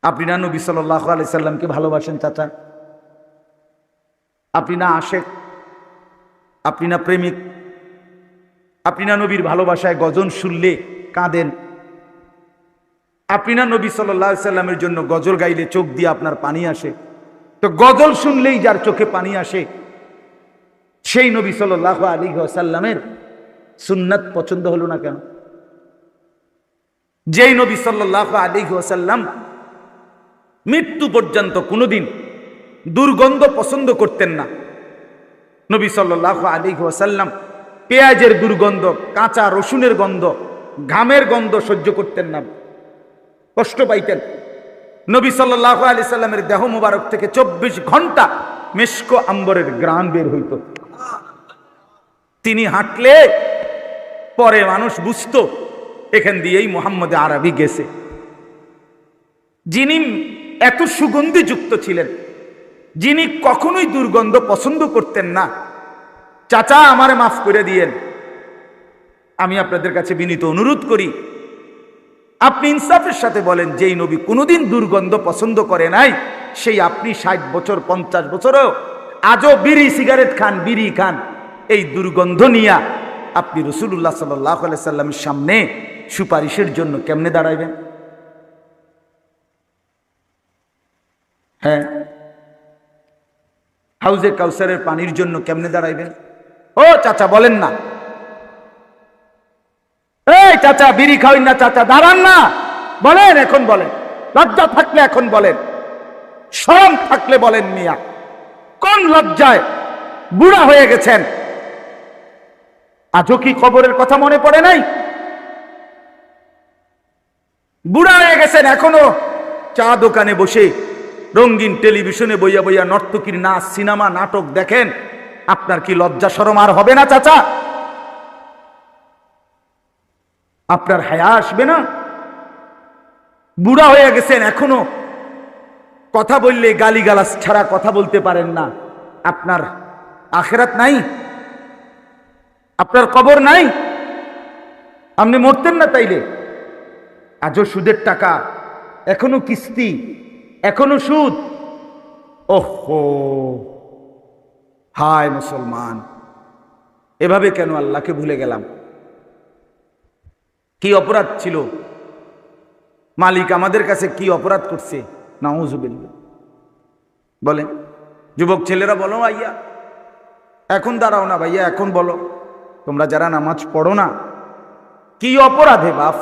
আপনি না নবী সাল্লাল্লাহু আলাইহি সাল্লামকে ভালোবাসেন চাচা? আপনি না আশেক? আপনি না প্রেমিক? আপনি না নবীর ভালোবাসায় গজল শুনলে কাঁদেন? আপনি না নবী সাল্লাল্লাহু আলাইহি সাল্লামের জন্য গজল গাইলে চোখ দিয়ে আপনার পানি আসে? তো গজল শুনলেই যার চোখে পানি আসে, সেই নবী সাল্লাল্লাহু আলাইহি ওয়াসাল্লামের সুন্নাত পছন্দ হলো না কেন? যেই নবী সাল্লাল্লাহু আলাইহি ওয়াসাল্লাম মৃত্যু পর্যন্ত কোনোদিন দুর্গন্ধ পছন্দ করতেন না। নবী সাল্লাল্লাহু আলাইহি ওয়াসাল্লাম পেঁয়াজের দুর্গন্ধ, কাঁচা রসুনের গন্ধ, ঘামের গন্ধ সহ্য করতেন না, কষ্ট পাইতেন। নবী সাল্লাল্লাহু আলাইহি সাল্লামের দেহ মুবারক থেকে 24 ঘন্টা মেশক আম্বরের ঘ্রাণ বের হইত। তিনি হাঁটলে পরে মানুষ বুঝতো এখান দিয়েই মুহাম্মদ আরবি গেছে। যিনি এত সুগন্ধি যুক্ত ছিলেন, যিনি কখনোই দুর্গন্ধ পছন্দ করতেন না, চাচা আমারে মাফ করে দিয়েন, আমি আপনাদের কাছে বিনীত অনুরোধ করি, আপনি ইনসাফের সাথে বলেন যেই নবী কোনোদিন দুর্গন্ধ পছন্দ করে নাই, সেই আপনি 60 বছর 50 বছরও আজও বিড়ি সিগারেট খান, বিড়ি খান, এই দুর্গন্ধ নিয়া আপনি রাসূলুল্লাহ সাল্লাল্লাহু আলাইহি সাল্লামের সামনে সুপারিশের জন্য কেমনে দাঁড়াইবেন? হ্যাঁ, হাউজে কাউসারের পানির জন্য কেমনে দাঁড়াইবেন? ও চাচা বলেন না, এই চাচা বিড়ি খাওয়েন না, চাচা দাঁড়ান না, বলেন, এখন বলেন, লজ্জা থাকলে এখন বলেন, শরম থাকলে বলেন। মিয়া কোন লজ্জায় বুড়া হয়ে গেছেন, আজও কি কবরের কথা মনে পড়ে নাই? বুড়া হয়ে গেছেন, এখনো চা দোকানে বসে রঙিন টেলিভিশনে বইয়া বইয়া নর্তকীর নাচ, সিনেমা, নাটক দেখেন। আপনার কি লজ্জা শরম আর হবে না চাচা? আপনার হায়া আসবে না? বুড়া হয়ে গেছেন, এখনো কথা বললে গালিগালাজ ছাড়া কথা বলতে পারেন না। আপনার আখিরাত নাই? আপনার কবর নাই? আপনি মরতেন না তাইলে? আজও সুদের টাকা, এখনো কিস্তি, এখনো সুদ। ওহো, হায় মুসলমান, এভাবে কেন আল্লাহকে ভুলে গেলাম? কি অপরাধ ছিল? মালিক আমাদের কাছে কি অপরাধ করছে? নাউযুবিল্লাহ। বলেন যুবক ছেলেরা, বলো ভাইয়া, এখন দাঁড়াও না ভাইয়া, এখন বলো, তোমরা যারা নামাজ পড়ো না, কি অপরাধে বাপ